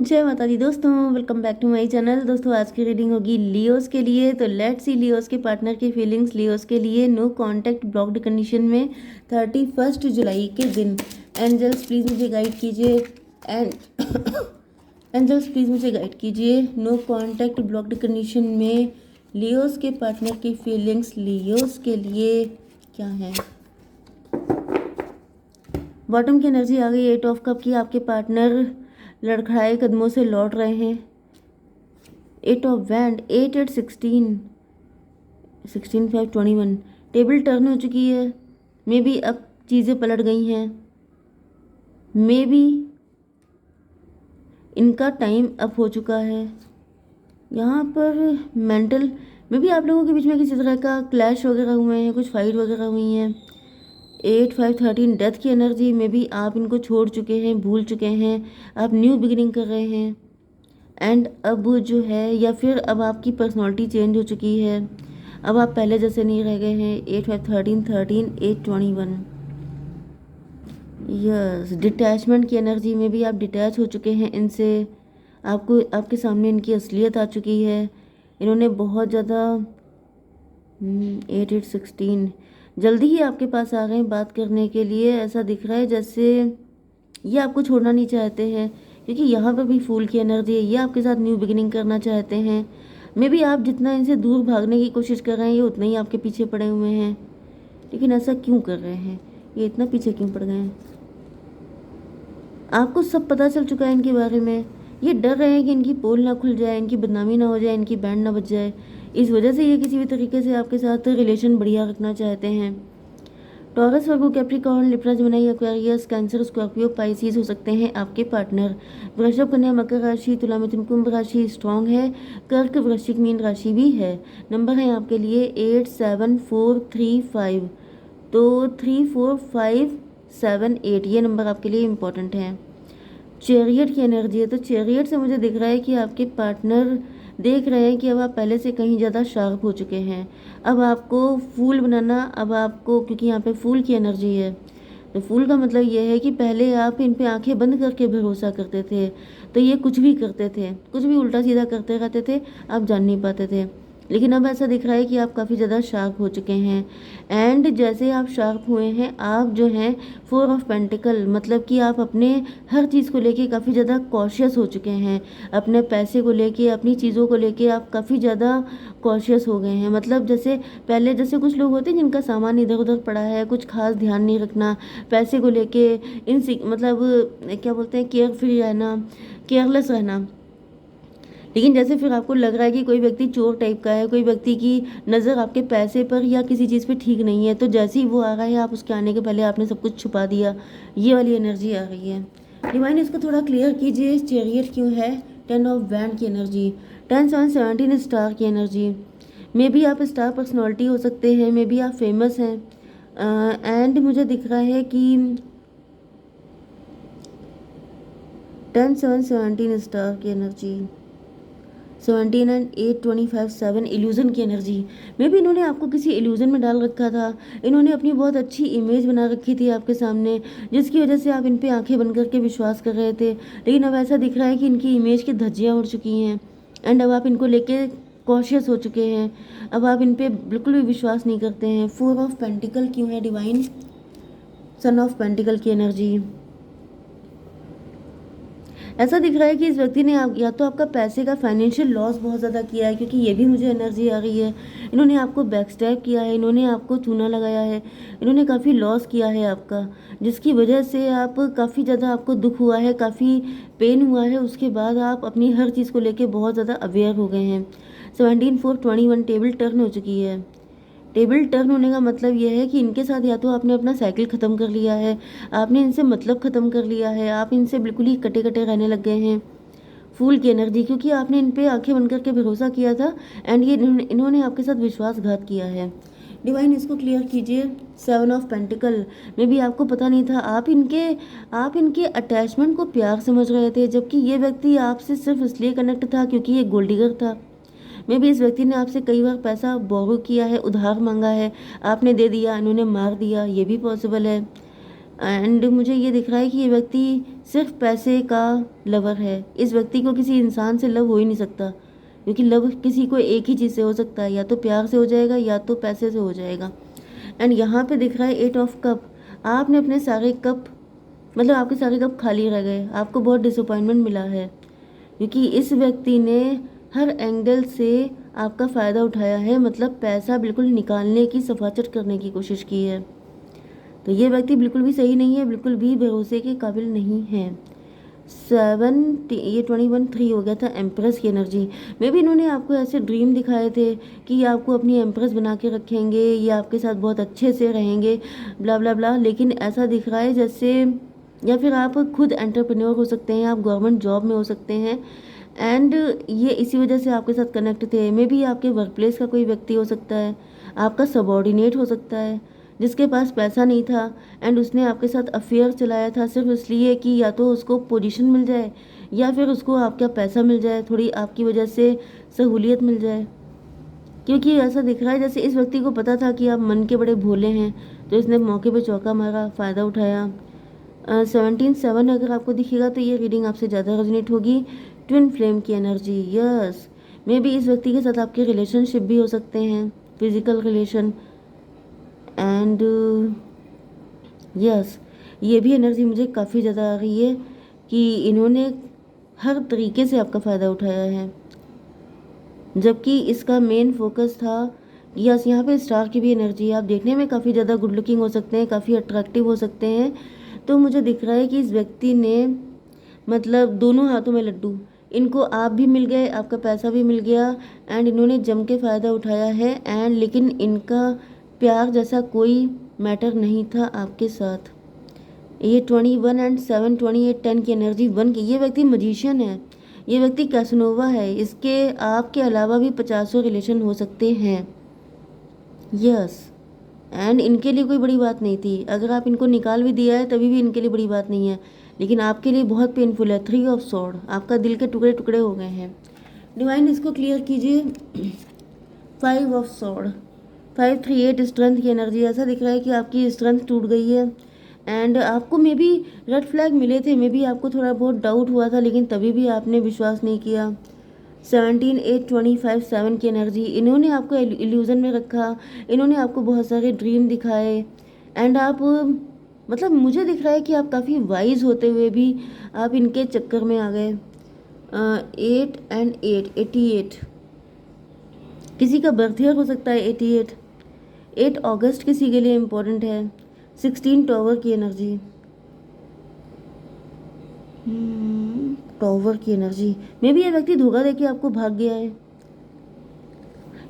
जय माता दी दोस्तों, welcome back to my channel. दोस्तों आज की रीडिंग होगी लियोस के लिए। तो लेट्स सी लियोस के पार्टनर की फीलिंग्स लियोस के लिए। नो कांटेक्ट ब्लॉक्ड कंडीशन में 31 जुलाई के दिन। एंजल्स प्लीज़ मुझे गाइड कीजिए। एंड एंजल्स प्लीज़ मुझे गाइड कीजिए। नो कांटेक्ट ब्लॉक्ड कंडीशन में लियोस के पार्टनर की फीलिंग्स लियोस के लिए क्या है। बॉटम की एनर्जी आ गई 8 ऑफ कप की। आपके पार्टनर लड़खड़ाए कदमों से लौट रहे हैं। 8 ऑफ वैंड, 8 8 16 16 5 21। टेबल टर्न हो चुकी है। मे बी अब चीज़ें पलट गई हैं। मे बी इनका टाइम अप हो चुका है। यहाँ पर मेंटल मे बी आप लोगों के बीच में किसी तरह का क्लैश वगैरह हुए हैं, कुछ फाइट वगैरह हुई हैं। 8 5 13 डेथ की एनर्जी में भी आप इनको छोड़ चुके हैं, भूल चुके हैं। आप न्यू बिगिनिंग कर रहे हैं। एंड अब जो है या फिर अब आपकी पर्सनालिटी चेंज हो चुकी है। अब आप पहले जैसे नहीं रह गए हैं। 8 5 13 13 8 21। यस, डिटैचमेंट की एनर्जी में भी आप डिटैच हो चुके हैं इनसे। आपको आपके सामने इनकी असलियत आ चुकी है। इन्होंने बहुत ज़्यादा 8 8 16 जल्दी ही आपके पास आ गए हैं बात करने के लिए। ऐसा दिख रहा है जैसे ये आपको छोड़ना नहीं चाहते हैं, क्योंकि यहाँ पर भी फूल की एनर्जी है। ये आपके साथ न्यू बिगिनिंग करना चाहते हैं। मे बी आप जितना इनसे दूर भागने की कोशिश कर रहे हैं, ये उतना ही आपके पीछे पड़े हुए हैं। लेकिन ऐसा क्यों कर रहे हैं, ये इतना पीछे क्यों पड़ गए हैं। आपको सब पता चल चुका है इनके बारे में। ये डर रहे हैं कि इनकी पोल ना खुल जाए, इनकी बदनामी ना हो जाए, इनकी बैंड ना बच जाए। इस वजह से ये किसी भी तरीके से आपके साथ रिलेशन बढ़िया रखना चाहते हैं। Taurus, Virgo, Capricorn, Libra, Gemini, Aquarius, Cancer, Scorpio, Pisces हो सकते हैं आपके पार्टनर। वृषभ, कन्या, मकर राशि, तुला, मिथुन, कुंभ राशि स्ट्रॉन्ग है। कर्क, वृश्चिक, मीन राशि भी है। नंबर है आपके लिए 8 7 4 3 5। तो 3 4 5 7 8 ये नंबर आपके लिए इम्पोर्टेंट है। चैरियट की एनर्जी है। तो चैरियट से मुझे दिख रहा है कि आपके पार्टनर देख रहे हैं कि अब आप पहले से कहीं ज़्यादा शार्प हो चुके हैं। अब आपको फूल बनाना, अब आपको, क्योंकि यहाँ पे फूल की एनर्जी है, तो फूल का मतलब ये है कि पहले आप इन पे आंखें बंद करके भरोसा करते थे। तो ये कुछ भी करते थे, कुछ भी उल्टा सीधा करते रहते थे, आप जान नहीं पाते थे। लेकिन अब ऐसा दिख रहा है कि आप काफ़ी ज़्यादा शार्प हो चुके हैं। एंड जैसे आप शार्प हुए हैं, आप जो हैं 4 ऑफ पेंटिकल, मतलब कि आप अपने हर चीज़ को लेके काफ़ी ज़्यादा कॉशियस हो चुके हैं। अपने पैसे को लेके, अपनी चीज़ों को लेके आप काफ़ी ज़्यादा कॉशियस हो गए हैं। मतलब जैसे पहले जैसे कुछ लोग होते हैं जिनका सामान इधर उधर पड़ा है, कुछ खास ध्यान नहीं रखना पैसे को लेके, मतलब क्या बोलते हैं, केयर फ्री रहना, केयरलेस रहना। लेकिन जैसे फिर आपको लग रहा है कि कोई व्यक्ति चोर टाइप का है, कोई व्यक्ति की नज़र आपके पैसे पर या किसी चीज़ पे ठीक नहीं है, तो जैसे ही वो आ रहा है आप उसके आने के पहले आपने सब कुछ छुपा दिया। ये वाली एनर्जी आ रही है। डिवाइन इसको थोड़ा क्लियर कीजिए, चैरियट क्यों है। 10 ऑफ वैंड की एनर्जी, 10 7 17 स्टार की एनर्जी। मे बी आप स्टार पर्सनैलिटी हो सकते हैं, मे बी आप फेमस हैं। एंड मुझे दिख रहा है कि 10 7 17 स्टार की एनर्जी, 17 एंड 8 25 7 इल्यूज़न की एनर्जी। मे बी इन्होंने आपको किसी इल्यूज़न में डाल रखा था। इन्होंने अपनी बहुत अच्छी इमेज बना रखी थी आपके सामने, जिसकी वजह से आप इन पे आंखें बंद करके विश्वास कर रहे थे। लेकिन अब ऐसा दिख रहा है कि इनकी इमेज की धज्जियाँ उड़ चुकी हैं। एंड अब आप इनको लेके कॉशियस हो चुके हैं। अब आप इन पर बिल्कुल भी विश्वास नहीं करते हैं। 4 ऑफ पेंटिकल क्यों है डिवाइन। सन ऑफ पेंटिकल की एनर्जी। ऐसा दिख रहा है कि इस व्यक्ति ने या तो आपका पैसे का फाइनेंशियल लॉस बहुत ज़्यादा किया है, क्योंकि ये भी मुझे एनर्जी आ रही है। इन्होंने आपको बैकस्टैब किया है, इन्होंने आपको चूना लगाया है, इन्होंने काफ़ी लॉस किया है आपका, जिसकी वजह से आप काफ़ी ज़्यादा आपको दुख हुआ है, काफ़ी पेन हुआ है। उसके बाद आप अपनी हर चीज़ को लेकर बहुत ज़्यादा अवेयर हो गए हैं। 17 4 21 टेबल टर्न हो चुकी है। टेबल टर्न होने का मतलब यह है कि इनके साथ या तो आपने अपना साइकिल ख़त्म कर लिया है, आपने इनसे मतलब ख़त्म कर लिया है, आप इनसे बिल्कुल ही कटे कटे रहने लग गए हैं। फूल की एनर्जी, क्योंकि आपने इन पे आंखें बंद करके भरोसा किया था। एंड ये इन्होंने आपके साथ विश्वासघात किया है। डिवाइन इसको क्लियर कीजिए। 7 ऑफ पेंटिकल में भी आपको पता नहीं था। आप इनके अटैचमेंट को प्यार समझ रहे थे, जबकि ये व्यक्ति आपसे सिर्फ इसलिए कनेक्ट था क्योंकि ये गोल्ड डिगर था। मे भी इस व्यक्ति ने आपसे कई बार पैसा बोरो किया है, उधार मांगा है, आपने दे दिया, इन्होंने मार दिया, ये भी पॉसिबल है। एंड मुझे ये दिख रहा है कि ये व्यक्ति सिर्फ पैसे का लवर है। इस व्यक्ति को किसी इंसान से लव हो ही नहीं सकता, क्योंकि लव किसी को एक ही चीज़ से हो सकता है, या तो प्यार से हो जाएगा या तो पैसे से हो जाएगा। एंड यहाँ पे दिख रहा है 8 ऑफ कप। आपने अपने सारे कप, मतलब आपके सारे कप खाली रह गए, आपको बहुत डिसअपॉइंटमेंट मिला है, क्योंकि इस व्यक्ति ने हर एंगल से आपका फ़ायदा उठाया है, मतलब पैसा बिल्कुल निकालने की, सफाचट करने की कोशिश की है। तो ये व्यक्ति बिल्कुल भी सही नहीं है, बिल्कुल भी भरोसे के काबिल नहीं है। 7 ये 21 3 हो गया था एम्प्रेस की एनर्जी में भी। इन्होंने आपको ऐसे ड्रीम दिखाए थे कि ये आपको अपनी एम्प्रेस बना के रखेंगे, ये आपके साथ बहुत अच्छे से रहेंगे, ब्ला ब्ला ब्ला। लेकिन ऐसा दिख रहा है जैसे, या फिर आप खुद एंटरप्रेन्योर हो सकते हैं, आप गवर्नमेंट जॉब में हो सकते हैं, एंड ये इसी वजह से आपके साथ कनेक्ट थे। मे बी आपके वर्क प्लेस का कोई व्यक्ति हो सकता है, आपका सबॉर्डिनेट हो सकता है, जिसके पास पैसा नहीं था एंड उसने आपके साथ अफेयर चलाया था सिर्फ इसलिए कि या तो उसको पोजीशन मिल जाए या फिर उसको आपका पैसा मिल जाए, थोड़ी आपकी वजह से सहूलियत मिल जाए। क्योंकि ऐसा दिख रहा है जैसे इस व्यक्ति को पता था कि आप मन के बड़े भोले हैं, तो इसने मौके पे चौका मारा, फ़ायदा उठाया। 17-7 अगर आपको दिखेगा तो ये रीडिंग आपसे ज़्यादा रेजोनेट होगी। ट्विन फ्लेम की एनर्जी, यस, मे बी इस व्यक्ति के साथ आपके रिलेशनशिप भी हो सकते हैं, फिजिकल रिलेशन। एंड यस, ये भी एनर्जी मुझे काफ़ी ज़्यादा आ रही है कि इन्होंने हर तरीके से आपका फ़ायदा उठाया है, जबकि इसका मेन फोकस था। यस, यहाँ पे स्टार की भी एनर्जी है। आप देखने में काफ़ी ज़्यादा गुड लुकिंग हो सकते हैं, काफ़ी अट्रैक्टिव हो सकते हैं। तो मुझे दिख रहा है कि इस व्यक्ति ने, मतलब दोनों हाथों में लड्डू, इनको आप भी मिल गए, आपका पैसा भी मिल गया, एंड इन्होंने जम के फ़ायदा उठाया है। एंड लेकिन इनका प्यार जैसा कोई मैटर नहीं था आपके साथ। ये 21 एंड 7 28 10 की एनर्जी 1 की। ये व्यक्ति मजिशियन है, ये व्यक्ति कैसनोवा है। इसके आपके अलावा भी 50 रिलेशन हो सकते हैं। यस, एंड इनके लिए कोई बड़ी बात नहीं थी। अगर आप इनको निकाल भी दिया है तभी भी इनके लिए बड़ी बात नहीं है, लेकिन आपके लिए बहुत पेनफुल है। 3 ऑफ सॉर्ड, आपका दिल के टुकड़े टुकड़े हो गए हैं। डिवाइन इसको क्लियर कीजिए। 5 ऑफ सॉर्ड, 5 3 8 स्ट्रेंथ की एनर्जी। ऐसा दिख रहा है कि आपकी स्ट्रेंथ टूट गई है एंड आपको मे बी रेड फ्लैग मिले थे, मे बी आपको थोड़ा बहुत डाउट हुआ था, लेकिन तभी भी आपने विश्वास नहीं किया। 17 8 25 7 की एनर्जी। इन्होंने आपको इल्यूज़न में रखा, इन्होंने आपको बहुत सारे ड्रीम दिखाए एंड आप, मतलब मुझे दिख रहा है कि आप काफ़ी वाइज होते हुए भी आप इनके चक्कर में आ गए। 8 एंड 8 88, किसी का बर्थ ईयर हो सकता है 88। 8 अगस्त किसी के लिए इम्पोर्टेंट है। 16 टॉवर की एनर्जी, टॉवर की एनर्जी। मे बी ये व्यक्ति धोखा देके आपको भाग गया है,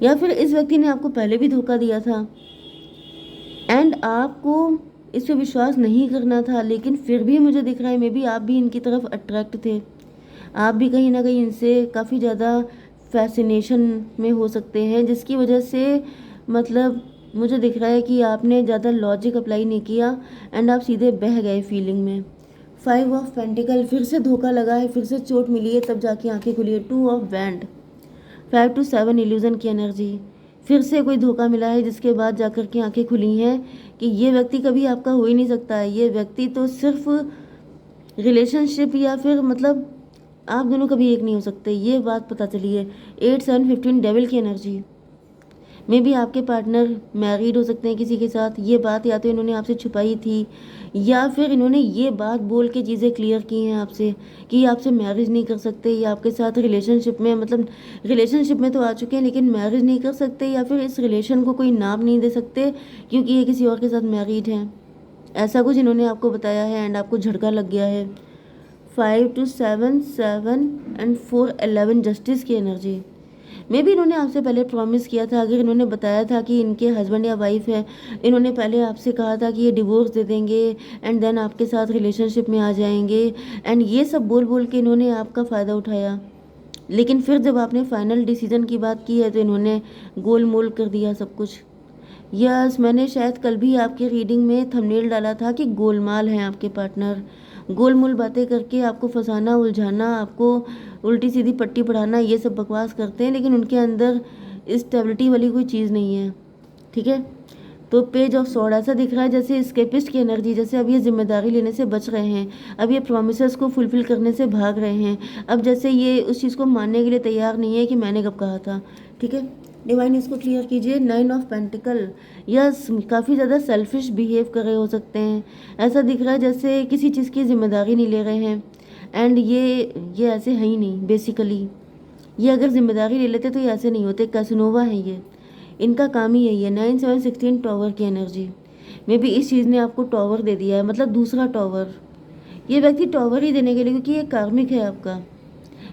या फिर इस व्यक्ति ने आपको पहले भी धोखा दिया था एंड आपको इस पे विश्वास नहीं करना था, लेकिन फिर भी मुझे दिख रहा है मे बी आप भी इनकी तरफ अट्रैक्ट थे। आप भी कहीं ना कहीं इनसे काफ़ी ज़्यादा फैसिनेशन में हो सकते हैं, जिसकी वजह से, मतलब मुझे दिख रहा है कि आपने ज़्यादा लॉजिक अप्लाई नहीं किया एंड आप सीधे बह गए फीलिंग में। 5 ऑफ पेंटिकल, फिर से धोखा लगा है, फिर से चोट मिली है, तब जाके आंखें खुली है। 2 ऑफ बैंड, 5 to 7 इल्यूज़न की एनर्जी। फिर से कोई धोखा मिला है जिसके बाद जाकर के आंखें खुली हैं कि ये व्यक्ति कभी आपका हो ही नहीं सकता है। ये व्यक्ति तो सिर्फ रिलेशनशिप, या फिर मतलब आप दोनों कभी एक नहीं हो सकते, ये बात पता चली है। 8 7 15 डेविल की एनर्जी। मे बी आपके पार्टनर मैरिड हो सकते हैं किसी के साथ। ये बात या तो इन्होंने आपसे छुपाई थी, या फिर इन्होंने ये बात बोल के चीज़ें क्लियर की हैं आपसे कि आपसे मैरिज नहीं कर सकते, या आपके साथ रिलेशनशिप में, मतलब रिलेशनशिप में तो आ चुके हैं लेकिन मैरिज नहीं कर सकते, या फिर इस रिलेशन को कोई नाम नहीं दे सकते क्योंकि ये किसी और के साथ मैरिड हैं। ऐसा कुछ इन्होंने आपको बताया है एंड आपको झटका लग गया है। 5 to 7 7 एंड 4 11 जस्टिस की एनर्जी। मे बी इन्होंने आपसे पहले प्रॉमिस किया था, अगर इन्होंने बताया था कि इनके हस्बैंड या वाइफ है, इन्होंने पहले आपसे कहा था कि ये डिवोर्स दे देंगे एंड देन आपके साथ रिलेशनशिप में आ जाएंगे, एंड ये सब बोल बोल के इन्होंने आपका फ़ायदा उठाया। लेकिन फिर जब आपने फाइनल डिसीजन की बात की है तो इन्होंने गोल मोल कर दिया सब कुछ। यस, मैंने शायद कल भी आपके रीडिंग में थंबनेल डाला था कि गोलमाल हैं आपके पार्टनर। गोलमोल बातें करके आपको फंसाना, उलझाना, आपको उल्टी सीधी पट्टी पढ़ाना, ये सब बकवास करते हैं, लेकिन उनके अंदर स्टेबिलिटी वाली कोई चीज़ नहीं है। ठीक है, तो पेज ऑफ सॉर्ड ऐसा दिख रहा है जैसे एस्केपिस्ट की एनर्जी, जैसे अब ये जिम्मेदारी लेने से बच रहे हैं, अब ये प्रोमिसेस को फुलफिल करने से भाग रहे हैं, अब जैसे ये उस चीज़ को मानने के लिए तैयार नहीं है कि मैंने कब कहा था। ठीक है, डिवाइन इसको क्लियर कीजिए। 9 ऑफ पेंटिकल, यस काफ़ी ज़्यादा सेल्फिश बिहेव कर रहे हो सकते हैं, ऐसा दिख रहा है जैसे किसी चीज़ की जिम्मेदारी नहीं ले रहे हैं। एंड ये ऐसे है ही नहीं बेसिकली, ये अगर जिम्मेदारी ले लेते तो ये ऐसे नहीं होते। कैसनोवा है ये, इनका काम ही यही है। 9 7 16 टॉवर की एनर्जी, मे बी इस चीज़ ने आपको टॉवर दे दिया है, मतलब दूसरा टॉवर। ये व्यक्ति टॉवर ही देने के लिए, क्योंकि ये कार्मिक है आपका,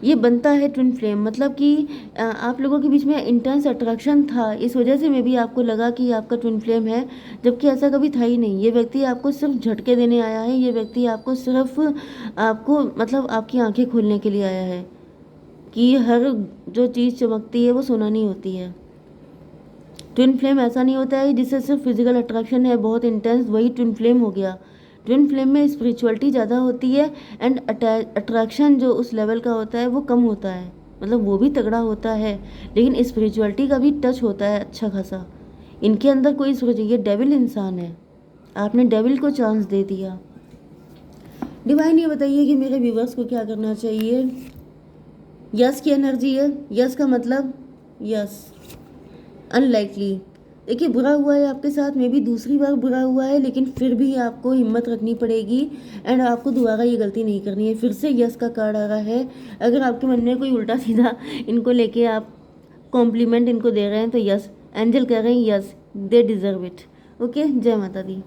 ये बनता है ट्विन फ्लेम, मतलब कि आप लोगों के बीच में इंटेंस अट्रैक्शन था, इस वजह से मे बी आपको लगा कि आपका ट्विन फ्लेम है, जबकि ऐसा कभी था ही नहीं। ये व्यक्ति आपको सिर्फ झटके देने आया है, ये व्यक्ति आपको सिर्फ आपको मतलब आपकी आंखें खोलने के लिए आया है कि हर जो चीज़ चमकती है वो सोना नहीं होती है। ट्विन फ्लेम ऐसा नहीं होता है जिससे सिर्फ फिजिकल अट्रैक्शन है बहुत इंटेंस, वही ट्विन फ्लेम हो गया। ट्विन फ्लेम में स्पिरिचुअलिटी ज़्यादा होती है एंड अट्रैक्शन जो उस लेवल का होता है वो कम होता है, मतलब वो भी तगड़ा होता है लेकिन स्पिरिचुअलिटी का भी टच होता है अच्छा खासा। इनके अंदर कोई ये डेविल इंसान है, आपने डेविल को चांस दे दिया। डिवाइन ये बताइए कि मेरे व्यूवर्स को क्या करना चाहिए। यस की एनर्जी है, यस का मतलब यस अनलाइकली। देखिए बुरा हुआ है आपके साथ में भी, दूसरी बार बुरा हुआ है, लेकिन फिर भी आपको हिम्मत रखनी पड़ेगी एंड आपको दोबारा ये गलती नहीं करनी है। फिर से यस का कार्ड आ रहा है। अगर आपके मन में कोई उल्टा सीधा इनको लेके आप कॉम्प्लीमेंट इनको दे रहे हैं तो यस, एंजल कह रहे हैं yes they deserve it. Okay, जय माता दी।